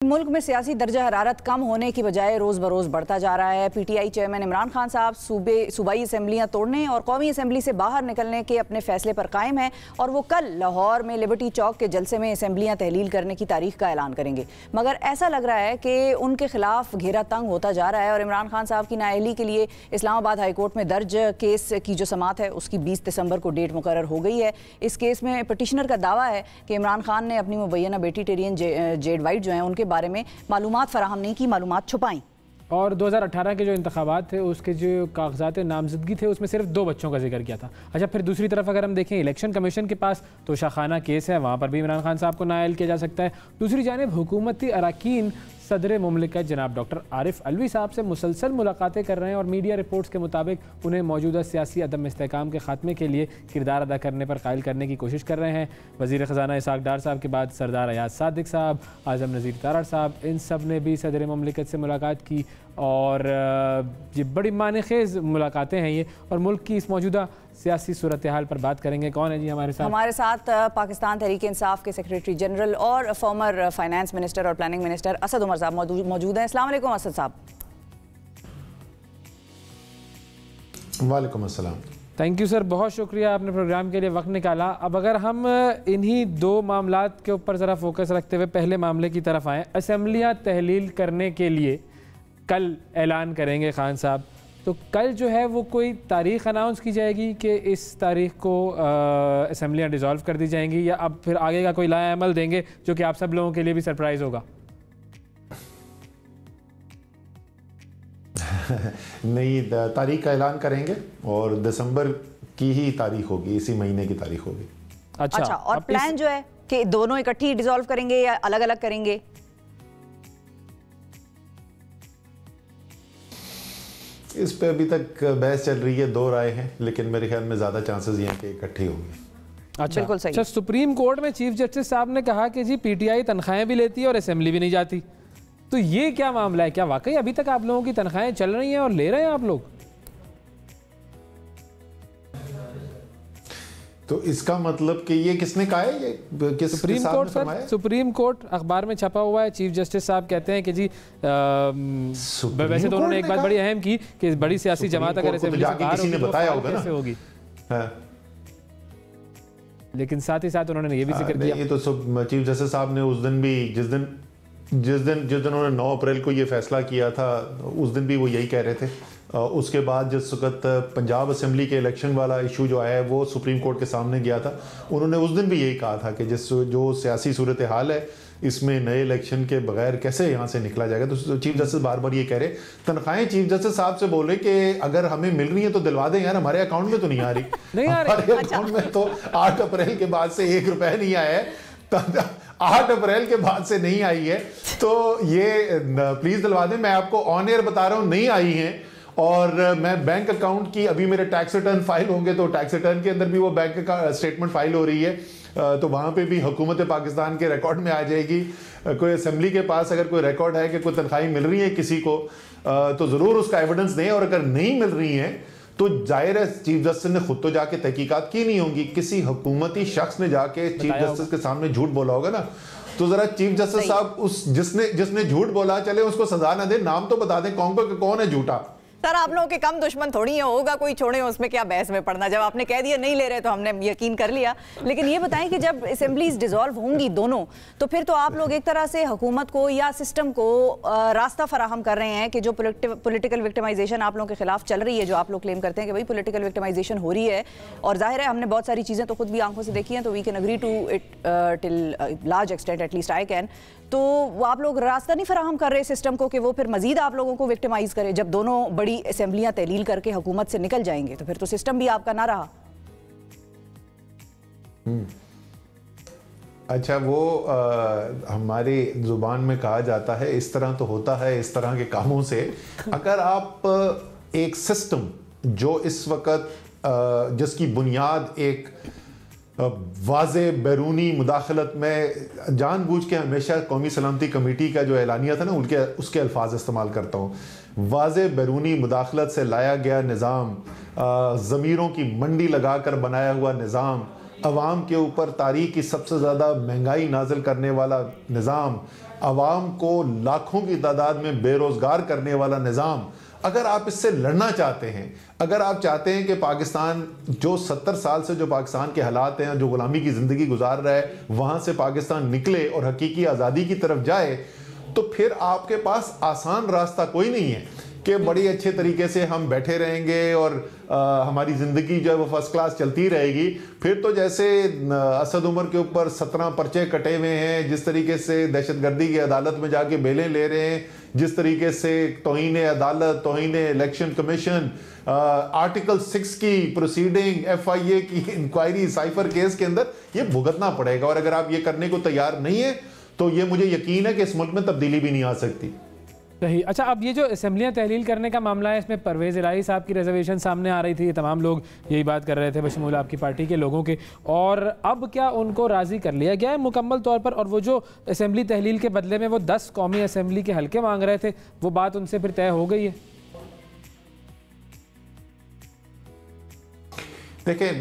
मुल्क में सियासी दर्जा हरारत कम होने की बजाय रोज़ बरोज़ बढ़ता जा रहा है। पीटीआई चेयरमैन इमरान खान साहब सूबाई असम्बलियाँ तोड़ने और कौमी असम्बली से बाहर निकलने के अपने फैसले पर कायम हैं और वो कल लाहौर में लिबर्टी चौक के जलसे में असम्बलियाँ तहलील करने की तारीख का ऐलान करेंगे। मगर ऐसा लग रहा है कि उनके खिलाफ घेरा तंग होता जा रहा है और इमरान खान साहब की नाअहली के लिए इस्लामाबाद हाई कोर्ट में दर्ज केस की जो समाअत है उसकी 20 दिसंबर को डेट मुकर्रर हो गई है। इस केस में पटिशनर का दावा है कि इमरान खान ने अपनी मुबैना बेटी टेरियन जेड वाइट जो हैं उनके बारे में मालूमात फराहम नहीं की, मालूमात छुपाई। और 2018 के जो इंतखाबात थे उसके जो कागजात नामजदगी थे उसमें सिर्फ 2 बच्चों का जिक्र किया था। अच्छा, फिर दूसरी तरफ अगर हम देखें इलेक्शन कमीशन के पास तो शाखाना केस है, वहाँ पर भी इमरान खान साहब को नाअहल किया जा सकता है। दूसरी जानिब हुकूमती अरकान सदर मुमलिकत जनाब डॉक्टर आरिफ अलवी साहब से मुसलसल मुलाकातें कर रहे हैं और मीडिया रिपोर्ट्स के मुताबिक उन्हें मौजूदा सियासी अदम इस्तेहकाम के खात्मे के लिए किरदार अदा करने पर कायल करने की कोशिश कर रहे हैं। वज़ीर ख़जाना इसाक डार साहब के बाद सरदार अयाज सादिक साहब, आज़म नज़ीर तारड़ साहब, इन सब ने भी सदर मुमलिकत से मुलाकात की और ये बड़ी मानेखेज़ मुलाकातें हैं ये। और मुल्क की इस मौजूदा सियासी सूरत हाल पर बात करेंगे। कौन है जी हमारे साथ पाकिस्तान तहरीक इंसाफ के सेक्रेटरी जनरल और फॉर्मर फाइनेंस मिनिस्टर और प्लानिंग मिनिस्टर असद उमर साहब मौजूद हैं। अस्सलाम वालेकुम असद साहब। वालेकुम अस्सलाम। थैंक यू सर, बहुत शुक्रिया आपने प्रोग्राम के लिए वक्त निकाला। अब अगर हम इन्हीं 2 मामलात के ऊपर ज़रा फोकस रखते हुए पहले मामले की तरफ आएँ, असेंबलियाँ तहलील करने के लिए कल ऐलान करेंगे खान साहब, तो कल जो है वो कोई तारीख़ अनाउंस की जाएगी कि इस तारीख़ को असेंबलियाँ डिज़ोल्व कर दी जाएंगी, या अब फिर आगे का कोई लाया अमल देंगे जो कि आप सब लोगों के लिए भी सरप्राइज़ होगा? नहीं, तारीख का ऐलान करेंगे और दिसंबर की ही तारीख होगी, इसी महीने की तारीख होगी। अच्छा, और प्लान जो है कि दोनों इकट्ठी डिज़ोल्व करेंगे या अलग अलग करेंगे? इस पे अभी तक बहस चल रही है, 2 राय हैं, लेकिन मेरे ख्याल में ज़्यादा चांसेस हैं कि इकट्ठी होंगे। अच्छा, बिल्कुल सही। अच्छा, सुप्रीम कोर्ट में चीफ जस्टिस साहब ने कहा कि जी पीटीआई तनख्वाहें भी लेती है और असेंबली भी नहीं जाती, तो ये क्या मामला है? क्या वाकई अभी तक आप लोगों की तनख्वाहें चल रही हैं और ले रहे हैं आप लोग? तो इसका मतलब कि ये किसने कहा है? ये किस supreme court sir, supreme court अखबार में छपा हुआ है। चीफ जस्टिस साहब कहते हैं कि जी वैसे तो उन्होंने एक बात बड़ी अहम की कि बड़ी सियासी जमात अगर असेंबली से बाहर होगी तो कैसे होगी, लेकिन साथ ही साथ उन्होंने ये भी जिक्र किया। ये तो चीफ जस्टिस साहब ने उस दिन भी जिस दिन उन्होंने 9 अप्रैल को ये फैसला किया था उस दिन भी वो यही कह रहे थे। उसके बाद जिस वक्त पंजाब असेंबली के इलेक्शन वाला इशू जो आया है वो सुप्रीम कोर्ट के सामने गया था, उन्होंने उस दिन भी यही कहा था कि जो सियासी सूरत हाल है इसमें नए इलेक्शन के बगैर कैसे यहाँ से निकला जाएगा। तो चीफ जस्टिस बार बार ये कह रहे, तनख्वाहें चीफ जस्टिस साहब से बोल रहे कि अगर हमें मिल रही है तो दिलवा दें यार, हमारे अकाउंट में तो नहीं आ रही। हमारे अकाउंट में तो 8 अप्रैल के बाद से 1 रुपया नहीं आया है, 8 अप्रैल के बाद से नहीं आई है, तो ये प्लीज दिलवा दें। मैं आपको ऑन एयर बता रहा हूँ, नहीं आई है। और मैं बैंक अकाउंट की अभी मेरे टैक्स रिटर्न फाइल होंगे तो टैक्स रिटर्न के अंदर भी वो बैंक का स्टेटमेंट फाइल हो रही है, तो वहां पे भी हुकूमत पाकिस्तान के रिकॉर्ड में आ जाएगी। कोई असेंबली के पास अगर कोई रिकॉर्ड है कि कोई तनख्वाही मिल रही है किसी को, तो जरूर उसका एविडेंस दें। और अगर नहीं मिल रही है तो जाहिर है चीफ जस्टिस ने खुद तो जाके तहकीकात की नहीं होंगी, किसी हुकूमती शख्स ने जाके चीफ जस्टिस के सामने झूठ बोला होगा ना। तो जरा चीफ जस्टिस साहब उस जिसने झूठ बोला, चले उसको सजा ना दे, नाम तो बता दें कौन है झूठा। सर आप लोगों के कम दुश्मन थोड़ी है, होगा कोई, छोड़े उसमें क्या बहस में पड़ना। जब आपने कह दिया नहीं ले रहे तो हमने यकीन कर लिया। लेकिन ये बताएं कि जब असेंबलीज डिसॉल्व होंगी दोनों, तो फिर तो आप लोग एक तरह से हुकूमत को या सिस्टम को रास्ता फराहम कर रहे हैं कि जो पॉलिटिकल विक्टिमाइजेशन आप लोगों के खिलाफ चल रही है, जो आप लोग क्लेम करते हैं कि भाई पॉलिटिकल विक्टिमाइजेशन हो रही है, और जाहिर है हमने बहुत सारी चीज़ें तो खुद भी आंखों से देखी हैं, तो we can agree to it till large extent, at least I can. तो वो आप लोग रास्ता नहीं फराहम कर रहे सिस्टम को कि वो फिर मजीद आप लोगों को विक्टिमाइज करे। जब दोनों बड़ी असेंबलियां तहलील करके हुकूमत से निकल जाएंगे तो फिर तो सिस्टम भी आपका ना रहा। अच्छा, वो हमारी जुबान में कहा जाता है इस तरह तो होता है इस तरह के कामों से। अगर आप एक सिस्टम जो इस वक्त जिसकी बुनियाद एक वाज़े बैरूनी मुदाखलत में जानबूझ के हमेशा कौमी सलामती कमेटी का जो ऐलानिया था ना उसके अल्फाज इस्तेमाल करता हूँ, वाज़े बैरूनी मुदाखलत से लाया गया निज़ाम, ज़मीरों की मंडी लगाकर बनाया हुआ निज़ाम, अवाम के ऊपर तारीख की सबसे ज़्यादा महंगाई नाजिल करने वाला निज़ाम, आवाम को लाखों की तादाद में बेरोजगार करने वाला निज़ाम, अगर आप इससे लड़ना चाहते हैं, अगर आप चाहते हैं कि पाकिस्तान जो 70 साल से जो पाकिस्तान के हालात हैं, जो गुलामी की ज़िंदगी गुजार रहा है, वहाँ से पाकिस्तान निकले और हकीकी आज़ादी की तरफ जाए, तो फिर आपके पास आसान रास्ता कोई नहीं है कि बड़ी अच्छे तरीके से हम बैठे रहेंगे और हमारी ज़िंदगी जो है वो फर्स्ट क्लास चलती रहेगी। फिर तो जैसे असद उमर के ऊपर 17 पर्चे कटे हुए हैं, जिस तरीके से दहशतगर्दी की अदालत में जाके बेलें ले रहे हैं, जिस तरीके से तौहीन अदालत, तौहीन इलेक्शन कमीशन, आर्टिकल 6 की प्रोसीडिंग, FIA की इंक्वायरी, साइफर केस के अंदर ये भुगतना पड़ेगा। और अगर आप ये करने को तैयार नहीं है तो ये मुझे यकीन है कि इस मुल्क में तब्दीली भी नहीं आ सकती। सही। अच्छा, अब ये जो असेंबलियाँ तहलील करने का मामला है, इसमें परवेज़ इलाही साहब की रिजर्वेशन सामने आ रही थी, ये तमाम लोग यही बात कर रहे थे बशमूल आपकी पार्टी के लोगों के, और अब क्या उनको राज़ी कर लिया गया है मुकम्मल तौर पर? और वो जो असेंबली तहलील के बदले में वो 10 कौमी असेंबली के हल्के मांग रहे थे, वो बात उनसे फिर तय हो गई है? देखिए,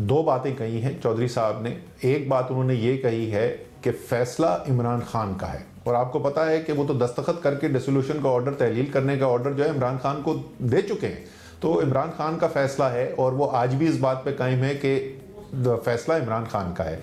2 बातें कही हैं चौधरी साहब ने। एक बात उन्होंने ये कही है कि फैसला इमरान खान का है, और आपको पता है कि वो तो दस्तखत करके डिसोल्यूशन का ऑर्डर, तहलील करने का ऑर्डर जो है इमरान खान को दे चुके हैं। तो इमरान खान का फैसला है और वो आज भी इस बात पे कायम है कि फैसला इमरान खान का है।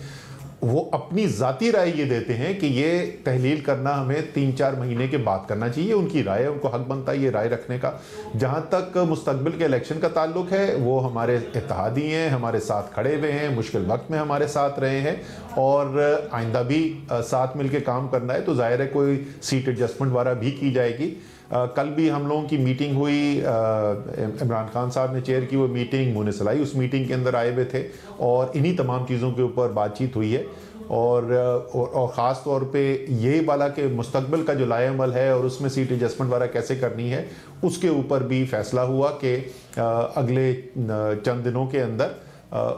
वो अपनी ज़ाती राय ये देते हैं कि ये तहलील करना हमें 3-4 महीने के बाद करना चाहिए। उनकी राय है, उनको हक बनता है ये राय रखने का। जहाँ तक मुस्तकबिल के इलेक्शन का ताल्लुक है, वो हमारे इत्तेहादी हैं, हमारे साथ खड़े हुए हैं, मुश्किल वक्त में हमारे साथ रहे हैं और आइंदा भी साथ मिल के काम करना है। तो ज़ाहिर है कोई सीट एडजस्टमेंट वाला भी की जाएगी। कल भी हम लोगों की मीटिंग हुई, इमरान खान साहब ने चेयर की वो मीटिंग, मुनीस इलाही उस मीटिंग के अंदर आए हुए थे और इन्हीं तमाम चीज़ों के ऊपर बातचीत हुई है। और ख़ास तौर पे ये वाला कि मुस्तकबिल का जो लाएअमल है और उसमें सीट एडजस्टमेंट वाला कैसे करनी है, उसके ऊपर भी फैसला हुआ कि अगले चंद दिनों के अंदर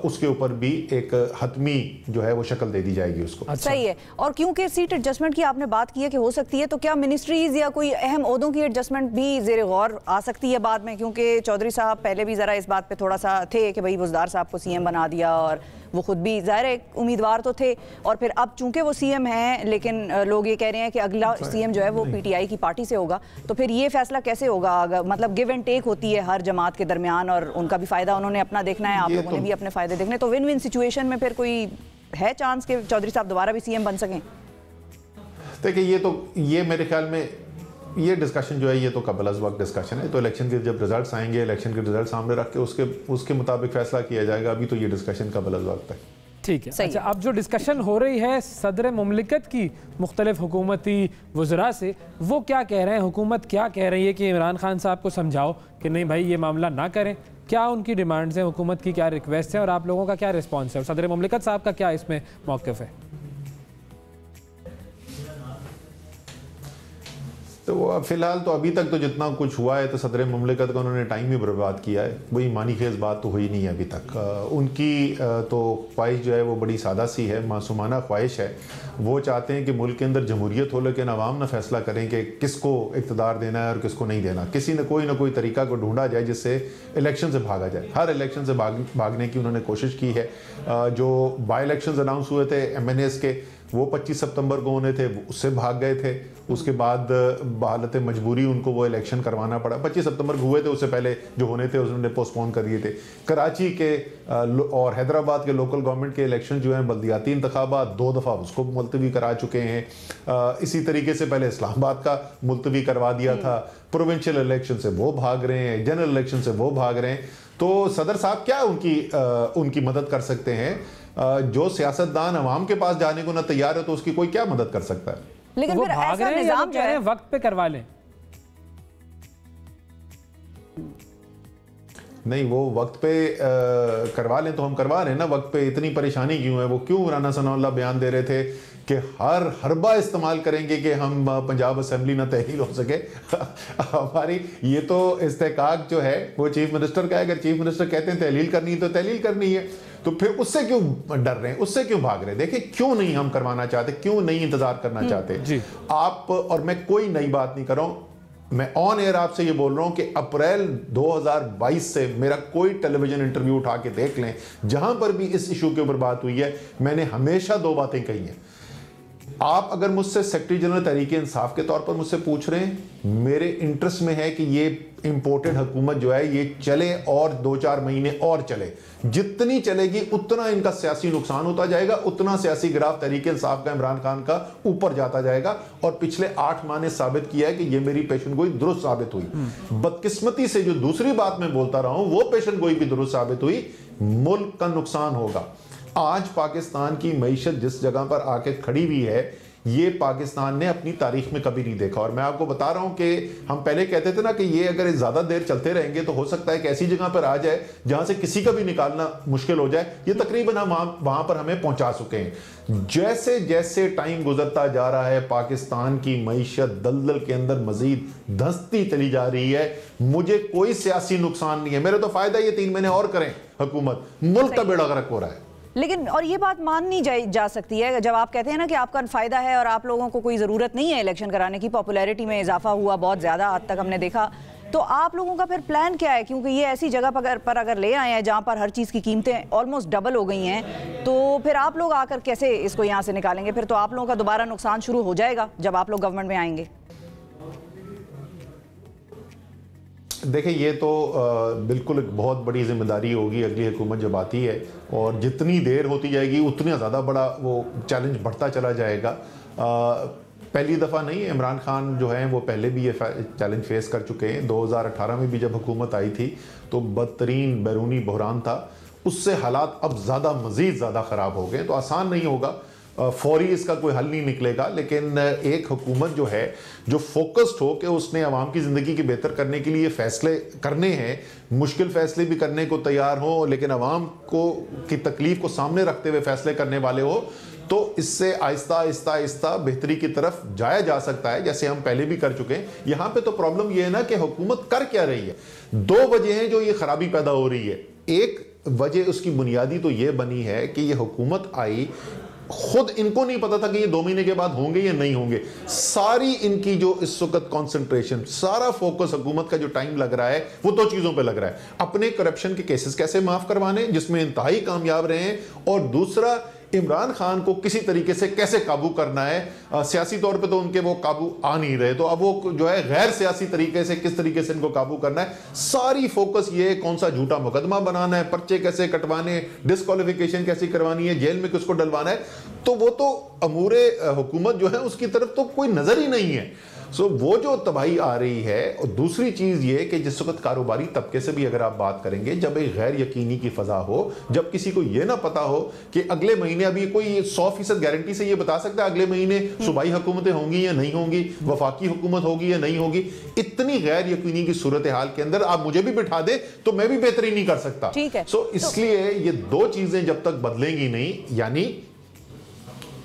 उसके ऊपर भी एक हतमी जो है वो शक्ल दे दी जाएगी उसको। अच्छा। सही है। और क्योंकि सीट एडजस्टमेंट की आपने बात की है कि हो सकती है, तो क्या मिनिस्ट्रीज या कोई अहम ओहदों की एडजस्टमेंट भी ज़ेर गौर आ सकती है बाद में? क्योंकि चौधरी साहब पहले भी ज़रा इस बात पे थोड़ा सा थे कि भाई बुज़दार साहब को CM बना दिया और वो खुद भी ज़ाहिर है उम्मीदवार तो थे, और फिर अब चूंकि वो CM हैं, लेकिन लोग ये कह रहे हैं कि अगला CM जो है वो PTI की पार्टी से होगा, तो फिर ये फैसला कैसे होगा? मतलब गिव एंड टेक होती है हर जमात के दरमियान, और उनका भी फ़ायदा उन्होंने अपना देखना है, आप लोगों ने भी अपने फ़ायदे देखने, तो विन विन सिचुएशन में फिर कोई है चांस कि चौधरी साहब दोबारा भी CM बन सकें? देखिए, ये मेरे ख्याल में ये डिस्कशन जो है ये तो कबल अज़ वक्त डिस्कशन है। तो इलेक्शन के जब रिजल्ट्स आएंगे, इलेक्शन के रिजल्ट सामने रख के उसके मुताबिक फैसला किया जाएगा। अभी तो ये डिस्कशन कबल अज़ वक्त है। ठीक है। अच्छा, अब जो डिस्कशन हो रही है सदर मुमलिकत की मुख्तलिफ हुकूमती वज़रा से, वो क्या कह रहे हैं? हुकूमत क्या कह रही है कि इमरान खान साहब को समझाओ कि नहीं भाई ये मामला ना करें? क्या उनकी डिमांड्स हैं, हुकूमत की क्या रिक्वेस्ट है, और आप लोगों का क्या रिस्पॉन्स है, और सदर मुमलिकत साहब का क्या इसमें मौक़िफ़ है? तो फिलहाल तो अभी तक तो जितना कुछ हुआ है, तो सदर मुमलिकत का उन्होंने टाइम ही बर्बाद किया है। कोई मानी खेज बात तो हुई नहीं है अभी तक। उनकी तो ख्वाहिश जो है वो बड़ी सादा सी है, मासूमाना ख्वाहिश है। वो चाहते हैं कि मुल्क के अंदर जमहूरियत हो, लेकिन अवाम ना फैसला करें कि किसको इक़्तिदार देना है और किसको नहीं देना। किसी ने कोई ना कोई तरीका को ढूंढा जाए जिससे इलेक्शन से भागा जाए। हर इलेक्शन से भागने की उन्होंने कोशिश की है। जो बाई इलेक्शन अनाउंस हुए थे MNAs के, वो 25 सितंबर को होने थे, उससे भाग गए थे। उसके बाद बहालत मजबूरी उनको वो इलेक्शन करवाना पड़ा। 25 सितंबर को हुए थे, उससे पहले जो होने थे उन्होंने पोस्टपोन कर दिए थे। कराची के और हैदराबाद के लोकल गवर्नमेंट के इलेक्शन जो हैं, बल्दियाती इंतखाबात 2 दफ़ा उसको मुलतवी करा चुके हैं। इसी तरीके से पहले इस्लामाबाद का मुलतवी करवा दिया था। प्रोविंशियल इलेक्शन से वो भाग रहे हैं, जनरल इलेक्शन से वो भाग रहे हैं। तो सदर साहब क्या उनकी मदद कर सकते हैं? जो सियासतदान अवाम के पास जाने को ना तैयार है, तो उसकी कोई क्या मदद कर सकता है? लेकिन फिर ऐसा निजाम जो है वक्त पे करवा लें। नहीं, वो वक्त पे करवा लें तो हम करवा रहे हैं ना। वक्त पे इतनी परेशानी क्यों है? वो क्यों राना सनाउल्लाह बयान दे रहे थे कि हर हरबा इस्तेमाल करेंगे कि हम पंजाब असेंबली ना तहलील हो सके। हमारी ये तो इस्तेकाक जो है वो चीफ मिनिस्टर का है। अगर चीफ मिनिस्टर कहते हैं तहलील करनी है तो तहलील करनी है, तो फिर उससे क्यों डर रहे हैं, उससे क्यों भाग रहे हैं? देखिए, क्यों नहीं हम करवाना चाहते, क्यों नहीं इंतजार करना चाहते आप? और मैं कोई नई बात नहीं कर रहा हूं, मैं ऑन एयर आपसे ये बोल रहा हूं कि अप्रैल 2022 से मेरा कोई टेलीविजन इंटरव्यू उठा के देख लें, जहां पर भी इस इशू के ऊपर बात हुई है, मैंने हमेशा 2 बातें कही हैं आप अगर मुझसे सेक्रेटरी जनरल तहरीक-ए-इंसाफ के तौर पर मुझसे पूछ रहे हैं, मेरे इंटरेस्ट में है कि ये इंपोर्टेड हुकूमत जो है ये चले और 2-4 महीने और चले। जितनी चलेगी उतना इनका सियासी नुकसान होता जाएगा, उतना सियासी ग्राफ तहरीक-ए-इंसाफ का, इमरान खान का ऊपर जाता जाएगा। और पिछले 8 माह ने साबित किया है कि ये मेरी पेशेंटगोई दुरुस्त साबित हुई। बदकिस्मती से जो दूसरी बात मैं बोलता रहा हूं वो पेशेंटगोई भी दुरुस्त साबित हुई। मुल्क का नुकसान होगा। आज पाकिस्तान की मईशत जिस जगह पर आके खड़ी हुई है, ये पाकिस्तान ने अपनी तारीख में कभी नहीं देखा। और मैं आपको बता रहा हूं कि हम पहले कहते थे ना कि ये अगर ज्यादा देर चलते रहेंगे तो हो सकता है कि ऐसी जगह पर आ जाए जहां से किसी का भी निकालना मुश्किल हो जाए। ये तकरीबन हम वहां पर हमें पहुंचा चुके हैं। जैसे जैसे टाइम गुजरता जा रहा है, पाकिस्तान की मईशत दलदल के अंदर मजीद धंसती चली जा रही है। मुझे कोई सियासी नुकसान नहीं है, मेरे तो फायदा ये 3 महीने और करें हुकूमत, मुल्क का बेड़ा गर्क हो रहा है। लेकिन और ये बात मान नहीं जा सकती है जब आप कहते हैं ना कि आपका फायदा है और आप लोगों को कोई ज़रूरत नहीं है इलेक्शन कराने की, पॉपुलैरिटी में इजाफा हुआ बहुत ज़्यादा आज तक हमने देखा, तो आप लोगों का फिर प्लान क्या है? क्योंकि ये ऐसी जगह पर अगर ले आए हैं जहाँ पर हर चीज़ की कीमतें ऑलमोस्ट डबल हो गई हैं, तो फिर आप लोग आकर कैसे इसको यहाँ से निकालेंगे? फिर तो आप लोगों का दोबारा नुकसान शुरू हो जाएगा जब आप लोग गवर्नमेंट में आएंगे। देखिए, ये तो बिल्कुल एक बहुत बड़ी जिम्मेदारी होगी अगली हुकूमत जब आती है, और जितनी देर होती जाएगी उतना ज़्यादा बड़ा वो चैलेंज बढ़ता चला जाएगा। पहली दफ़ा नहीं, इमरान खान जो हैं वो पहले भी ये चैलेंज फेस कर चुके हैं। 2018 में भी जब हुकूमत आई थी तो बदतरीन बैरूनी बहरान था, उससे हालात अब ज़्यादा मज़ीद ज़्यादा ख़राब हो गए। तो आसान नहीं होगा, फौरी इसका कोई हल नहीं निकलेगा, लेकिन एक हुकूमत जो है जो फोकस्ड हो कि उसने आवाम की ज़िंदगी की बेहतर करने के लिए फ़ैसले करने हैं, मुश्किल फ़ैसले भी करने को तैयार हो, लेकिन आवाम को की तकलीफ़ को सामने रखते हुए फ़ैसले करने वाले हो, तो इससे आहिस्ता आहिस्ता आहिस्ता बेहतरी की तरफ जाया जा सकता है, जैसे हम पहले भी कर चुके हैं। यहाँ पे तो प्रॉब्लम ये है ना कि हुकूमत कर क्या रही है। 2 वजह हैं जो ये खराबी पैदा हो रही है। एक वजह उसकी बुनियादी तो ये बनी है कि ये हुकूमत आई, खुद इनको नहीं पता था कि ये 2 महीने के बाद होंगे या नहीं होंगे। सारी इनकी जो इस वक्त कंसंट्रेशन, सारा फोकस हुकूमत का जो टाइम लग रहा है वो 2 चीजों पे लग रहा है। अपने करप्शन के केसेस कैसे माफ करवाने जिसमें इंतहाई कामयाब रहे हैं, और दूसरा इमरान खान को किसी तरीके से कैसे काबू करना है। सियासी तौर पे तो उनके वो काबू आ नहीं रहे, तो अब वो जो है गैर सियासी तरीके से किस तरीके से इनको काबू करना है। सारी फोकस ये कौन सा झूठा मुकदमा बनाना है, पर्चे कैसे कटवाने, डिस्क्वालिफिकेशन कैसे करवानी है, जेल में किसको डलवाना है, तो वो तो अमूरे हुकूमत जो है उसकी तरफ तो कोई नजर ही नहीं है। सो वो जो तबाही आ रही है। और दूसरी चीज ये कि जिस वक्त कारोबारी तबके से भी अगर आप बात करेंगे, जब एक गैर यकीनी की फजा हो, जब किसी को ये ना पता हो कि अगले महीने, अभी कोई 100% गारंटी से ये बता सकता है अगले महीने सूबाई हुकूमतें होंगी या नहीं होंगी, वफाकी हुकूमत होगी या नहीं होगी, इतनी गैर यकीनी की सूरत हाल के अंदर आप मुझे भी बिठा दे तो मैं भी बेहतरी नहीं कर सकता। सो इसलिए ये 2 चीजें जब तक बदलेंगी नहीं, यानी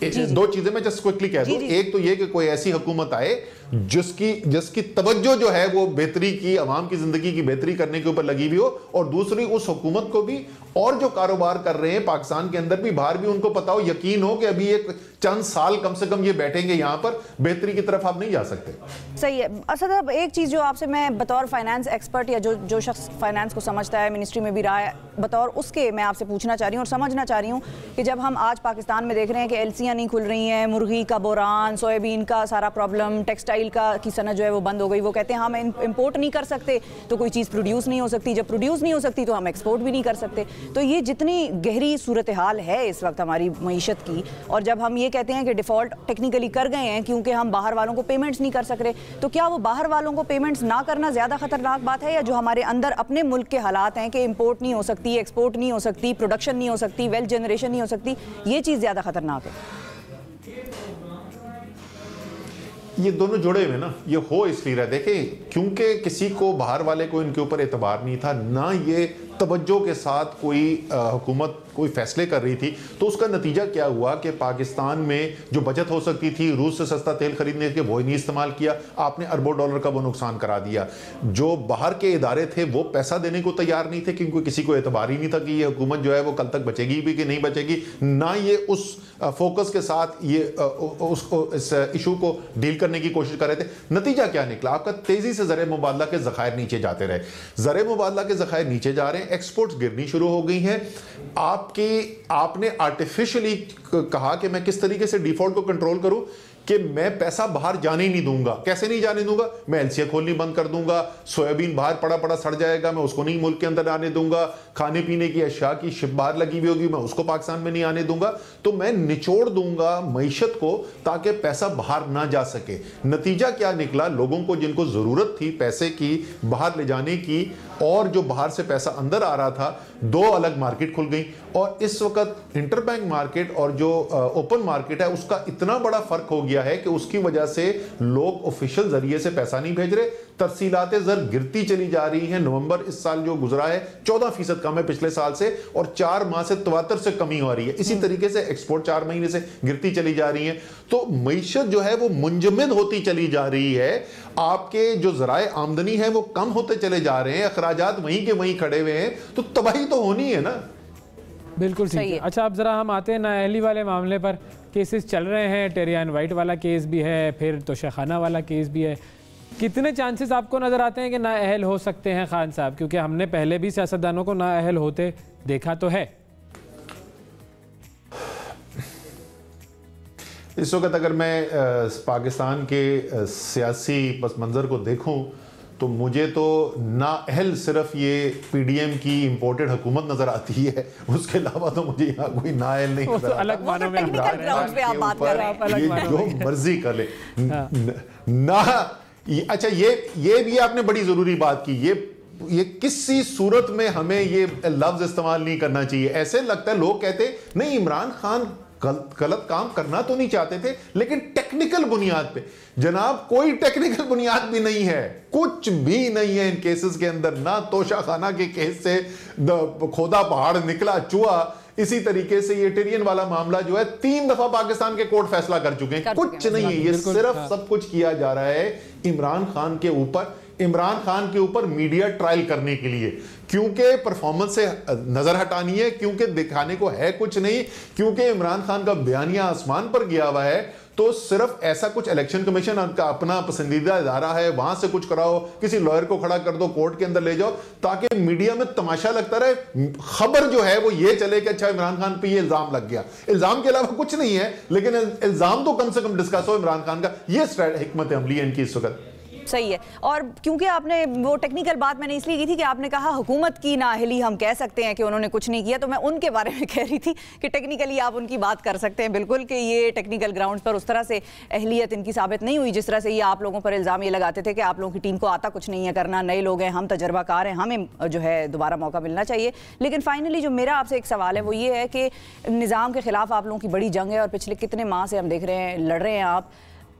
2 चीजें मैं जस्ट क्विकली कह दूं। एक तो ये कि कोई ऐसी हुकूमत आए जिसकी तवज्जो जो है वो बेहतरी की, आवाम की जिंदगी की बेहतरी करने के ऊपर लगी हुई हो, और दूसरी उस हुकूमत को भी और जो कारोबार कर रहे हैं पाकिस्तान के अंदर भी बाहर भी उनको पता हो, यकीन हो कि अभी एक चंद साल कम से कम ये बैठेंगे यहाँ पर, बेहतरी की तरफ आप नहीं जा सकते। सही है। असद साहब, एक चीज़ जो आपसे मैं बतौर फाइनेंस एक्सपर्ट या जो शख्स फाइनेंस को समझता है, मिनिस्ट्री में भी रहा है, बतौर उसके मैं आपसे पूछना चाह रही हूँ और समझना चाह रही हूँ कि जब हम आज पाकिस्तान में देख रहे हैं कि एलसीयाँ नहीं खुल रही हैं, मुर्गी का बोरान, सोयाबीन का सारा प्रॉब्लम, टेक्सटाइल की सनत जो है वो बंद हो गई, वो कहते हैं हम इंपोर्ट नहीं कर सकते तो कोई चीज़ प्रोड्यूस नहीं हो सकती, जब प्रोड्यूस नहीं हो सकती तो हम एक्सपोर्ट भी नहीं कर सकते। तो ये जितनी गहरी सूरत हाल है इस वक्त हमारी मईशत की, और जब हम ये कहते हैं कि डिफ़ॉल्ट टेक्निकली कर गए हैं क्योंकि हम बाहर वालों को पेमेंट्स नहीं कर सक रहे, तो क्या वो बाहर वालों को पेमेंट्स ना करना ज़्यादा खतरनाक बात है, या जो हमारे अंदर अपने मुल्क के हालात हैं कि इंपोर्ट नहीं हो सकती, एक्सपोर्ट नहीं हो सकती, प्रोडक्शन नहीं हो सकती, वेल्थ जनरेशन नहीं हो सकती, ये चीज़ ज़्यादा खतरनाक है? ये दोनों जुड़े हुए ना, ये हो इसलिए रहा, देखें, क्योंकि किसी को बाहर वाले को इनके ऊपर एतबार नहीं था, ना ये तवज्जो के साथ कोई हुकूमत कोई फैसले कर रही थी, तो उसका नतीजा क्या हुआ कि पाकिस्तान में जो बचत हो सकती थी रूस से सस्ता तेल खरीदने के, वो ही नहीं इस्तेमाल किया, आपने अरबों डॉलर का वो नुकसान करा दिया। जो बाहर के इदारे थे वो पैसा देने को तैयार नहीं थे क्योंकि किसी को एतबार ही नहीं था कि ये हुकूमत जो है वो कल तक बचेगी भी कि नहीं बचेगी, ना ये उस फोकस के साथ ये उसको इस इशू को डील करने की कोशिश कर रहे थे। नतीजा क्या निकला? आपका तेजी से ज़र मुबादला के ज़खायर नीचे जाते रहे, ज़र मुबादला के ज़खायर नीचे जा रहे हैं, एक्सपोर्ट्स गिरनी शुरू हो गई हैं। आप आपने आर्टिफिशियली कहा कि मैं किस तरीके से डिफॉल्ट को कंट्रोल करूं कि मैं पैसा बाहर जाने ही नहीं दूंगा। कैसे नहीं जाने दूंगा? मैं एलसीए खोलनी बंद कर दूंगा, सोयाबीन बाहर पड़ा पड़ा सड़ जाएगा, मैं उसको नहीं मुल्क के अंदर आने दूंगा, खाने पीने की अशिया की शिप बाहर लगी हुई होगी, मैं उसको पाकिस्तान में नहीं आने दूंगा। तो मैं निचोड़ दूंगा मईशत को ताकि पैसा बाहर ना जा सके। नतीजा क्या निकला? लोगों को जिनको जरूरत थी पैसे की बाहर ले जाने की और जो बाहर से पैसा अंदर आ रहा था, दो अलग मार्केट खुल गई। और इस वक्त इंटरबैंक मार्केट और जो ओपन मार्केट है उसका इतना बड़ा फर्क हो गया है कि उसकी वजह से लोग ऑफिशियल जरिए से पैसा नहीं भेज रहे, तरसीलाते ज़र गिरती चली जा रही हैं। नवंबर इस साल जो गुजरा है 14% कम है पिछले साल से, और 4 माह से 73 से कमी हो रही है। इसी तरीके से एक्सपोर्ट 4 महीने से गिरती चली जा रही है। तो मईशत जो है वो मुंजमद होती चली जा रही है। आपके जो ज़राए आमदनी है वो कम होते चले जा रहे हैं, अखराजात वहीं के वहीं खड़े हुए हैं, तो तबाही तो होनी है ना। बिल्कुल ठीक है। अच्छा, अब ज़रा हम आते हैं नाअहली वाले मामले पर। केसेस चल रहे हैं, टेरियान वाइट वाला केस भी है, फिर तोशाखाना वाला केस भी है। कितने चांसेस आपको नज़र आते हैं कि नाअहल हो सकते हैं खान साहब? क्योंकि हमने पहले भी सियासतदानों को नाअहल होते देखा तो है। इस वक्त अगर मैं पाकिस्तान के सियासी पस मंज़र को देखूं तो मुझे तो नाअहल सिर्फ ये पीडीएम की इंपोर्टेड हुकूमत नजर आती है, उसके अलावा तो मुझे यहाँ कोई नाअहल नहीं नजर आता। अलग मानों में जो मर्जी कर ले ना। अच्छा, ये भी आपने बड़ी जरूरी बात की। ये किसी सूरत में हमें ये लफ्ज इस्तेमाल नहीं करना चाहिए। ऐसे लगता है लोग कहते नहीं इमरान खान गलत काम करना तो नहीं चाहते थे, लेकिन टेक्निकल बुनियाद पे। जनाब, कोई टेक्निकल बुनियाद भी नहीं है, कुछ भी नहीं है इन केसेस के अंदर। ना तोशाखाना के केस से खोदा पहाड़ निकला चूहा, इसी तरीके से ये टेरियन वाला मामला जो है 3 दफा पाकिस्तान के कोर्ट फैसला कर चुके हैं। कुछ नहीं है, ये सिर्फ सब कुछ किया जा रहा है इमरान खान के ऊपर, इमरान खान के ऊपर मीडिया ट्रायल करने के लिए। क्योंकि परफॉर्मेंस से नजर हटानी है, क्योंकि दिखाने को है कुछ नहीं, क्योंकि इमरान खान का बयानिया आसमान पर गया हुआ है। तो सिर्फ ऐसा कुछ इलेक्शन कमीशन का अपना पसंदीदा इदारा है, वहां से कुछ कराओ, किसी लॉयर को खड़ा कर दो, कोर्ट के अंदर ले जाओ, ताकि मीडिया में तमाशा लगता रहे। खबर जो है वो ये चले कि अच्छा इमरान खान पे ये इल्जाम लग गया। इल्जाम के अलावा कुछ नहीं है, लेकिन इल्जाम तो कम से कम डिस्कस हो इमरान खान का। ये हिकमत अमली है इनकी इस वक्त। सही है। और क्योंकि आपने वो टेक्निकल बात मैंने इसलिए की थी कि आपने कहा हुकूमत की नाअहली हम कह सकते हैं कि उन्होंने कुछ नहीं किया, तो मैं उनके बारे में कह रही थी कि टेक्निकली आप उनकी बात कर सकते हैं बिल्कुल, कि ये टेक्निकल ग्राउंड पर उस तरह से अहलियत इनकी साबित नहीं हुई जिस तरह से ये आप लोगों पर इल्ज़ाम ये लगाते थे कि आप लोगों की टीम को आता कुछ नहीं है करना, नए लोग हैं, हम तजर्बाकार हैं, हमें जो है दोबारा मौका मिलना चाहिए। लेकिन फाइनली जो मेरा आपसे एक सवाल है वो ये है कि निज़ाम के खिलाफ आप लोगों की बड़ी जंग है और पिछले कितने माह से हम देख रहे हैं लड़ रहे हैं आप।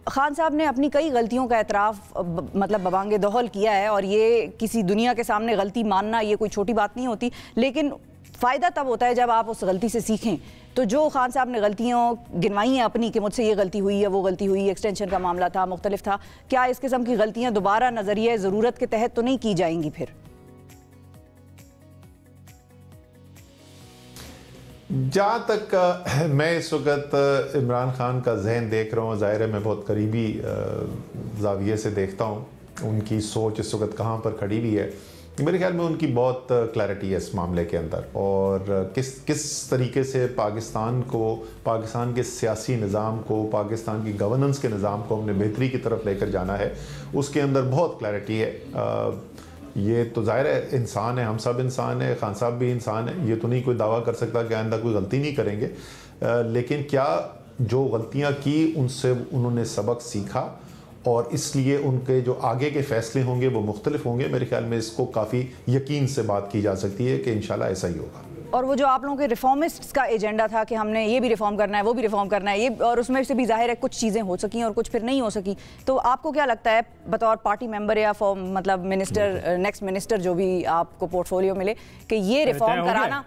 खान साहब ने अपनी कई गलतियों का एतराफ़ मतलब बबांगे दोहल किया है, और ये किसी दुनिया के सामने गलती मानना ये कोई छोटी बात नहीं होती, लेकिन फ़ायदा तब होता है जब आप उस गलती से सीखें। तो जो खान साहब ने गलतियाँ गिनवाई हैं अपनी कि मुझसे ये गलती हुई है, वो गलती हुई, एक्सटेंशन का मामला था, मुख्तलिफ था, क्या इस किस्म की गलतियाँ दोबारा नज़रिए ज़रूरत के तहत तो नहीं की जाएंगी फिर? जहाँ तक मैं इस वक्त इमरान खान का जहन देख रहा हूँ, ज़ाहिर है मैं बहुत करीबी जाविये से देखता हूँ उनकी सोच इस वक्त कहाँ पर खड़ी हुई है। मेरे ख्याल में उनकी बहुत क्लैरिटी है इस मामले के अंदर, और किस तरीके से पाकिस्तान को, पाकिस्तान के सियासी निज़ाम को, पाकिस्तान की गवर्नेंस के निज़ाम को हमने बेहतरी की तरफ लेकर जाना है, उसके अंदर बहुत क्लैरिटी है। ये तो ज़ाहिर है इंसान है, हम सब इंसान है, खान साहब भी इंसान है, ये तो नहीं कोई दावा कर सकता कि आइंदा कोई गलती नहीं करेंगे। लेकिन क्या जो गलतियां की उनसे उन्होंने सबक सीखा, और इसलिए उनके जो आगे के फैसले होंगे वो मुख्तलिफ होंगे। मेरे ख्याल में इसको काफ़ी यकीन से बात की जा सकती है कि इंशाल्लाह ऐसा ही होगा। और वो जो आप लोगों के रिफॉर्मिस्ट्स का एजेंडा था कि हमने ये भी रिफॉर्म करना है, वो भी रिफॉर्म करना है, ये, और उसमें से भी जाहिर है कुछ चीज़ें हो सकी और कुछ फिर नहीं हो सकी, तो आपको क्या लगता है बतौर पार्टी मेंबर या मतलब मिनिस्टर, नेक्स्ट मिनिस्टर जो भी आपको पोर्टफोलियो मिले, कि ये रिफॉर्म कराना,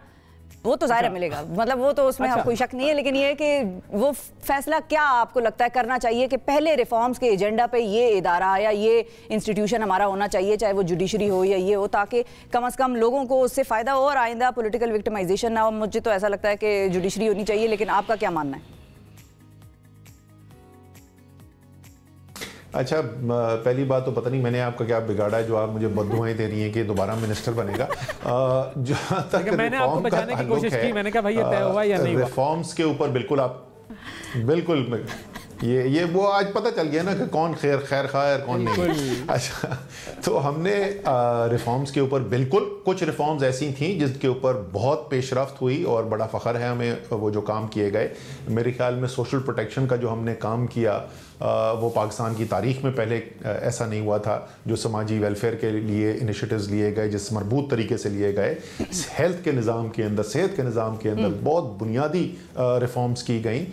वो तो जाहिर मिलेगा, मतलब वो तो उसमें कोई शक नहीं है, लेकिन ये है कि वो फैसला क्या आपको लगता है करना चाहिए कि पहले रिफॉर्म्स के एजेंडा पे ये इदारा या ये इंस्टीट्यूशन हमारा होना चाहिए, चाहे वो जुडिशरी हो या ये हो, ताकि कम से कम लोगों को उससे फ़ायदा हो और आइंदा पॉलिटिकल विक्टिमाइजेशन ना हो। मुझे तो ऐसा लगता है कि जुडिशरी होनी चाहिए, लेकिन आपका क्या मानना है? अच्छा, पहली बात तो पता नहीं मैंने आपका क्या बिगाड़ा है जो आप मुझे बददुआएं दे रही हैं कि दोबारा मिनिस्टर बनेगा। जहाँ तक मैंने आपको बचाने की कोशिश की, मैंने कहा भाई ये तय हुआ या नहीं हुआ। रिफॉर्म्स के ऊपर बिल्कुल आप बिल्कुल ये वो आज पता चल गया ना कि कौन खैर खा है और कौन नहीं। अच्छा, तो हमने रिफॉर्म्स के ऊपर बिल्कुल कुछ रिफॉर्म्स ऐसी थी जिसके ऊपर बहुत पेशरफ्त हुई और बड़ा फ़ख्र है हमें वो जो काम किए गए। मेरे ख्याल में सोशल प्रोटेक्शन का जो हमने काम किया वो पाकिस्तान की तारीख में पहले ऐसा नहीं हुआ था। जो समाजी वेलफेयर के लिए इनिशिएटिव्स लिए गए, जिस मरबूत तरीके से लिए गए, हेल्थ के निज़ाम के अंदर, सेहत के निज़ाम के अंदर बहुत बुनियादी रिफॉर्म्स की गई।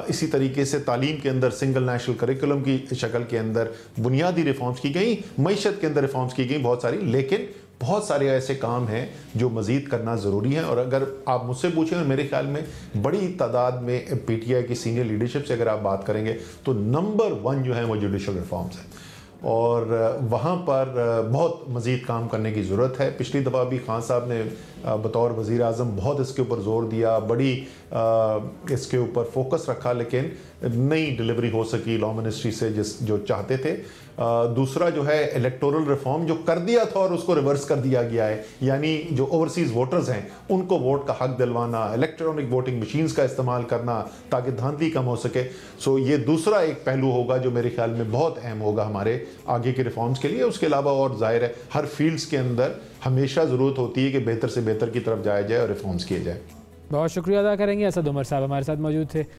इसी तरीके से तालीम के अंदर सिंगल नेशनल करिकुलम की शक्ल के अंदर बुनियादी रिफॉर्म्स की गई, मईशत के अंदर रिफॉर्म्स की गई बहुत सारी। लेकिन बहुत सारे ऐसे काम हैं जो मज़ीद करना ज़रूरी है। और अगर आप मुझसे पूछें, और मेरे ख्याल में बड़ी तादाद में पीटीआई की सीनियर लीडरशिप से अगर आप बात करेंगे तो नंबर 1 जो है वो जुडिशल रिफॉर्म्स है और वहाँ पर बहुत मज़ीद काम करने की ज़रूरत है। पिछली दफ़ा भी खान साहब ने बतौर वज़ीर आज़म बहुत इसके ऊपर ज़ोर दिया, बड़ी इसके ऊपर फोकस रखा, लेकिन नई डिलीवरी हो सकी लॉ मिनिस्ट्री से जो चाहते थे। दूसरा जो है इलेक्टोरल रिफॉर्म जो कर दिया था और उसको रिवर्स कर दिया गया है, यानी जो ओवरसीज़ वोटर्स हैं उनको वोट का हक दिलवाना, इलेक्ट्रॉनिक वोटिंग मशीन्स का इस्तेमाल करना ताकि धांधली कम हो सके। सो ये दूसरा एक पहलू होगा जो मेरे ख्याल में बहुत अहम होगा हमारे आगे के रिफॉर्म्स के लिए। उसके अलावा और जाहिर है हर फील्ड्स के अंदर हमेशा ज़रूरत होती है कि बेहतर से बेहतर की तरफ जाया जाए और रिफॉर्म्स किए जाए। बहुत शुक्रिया अदा करेंगे। असद उमर साहब हमारे साथ मौजूद थे।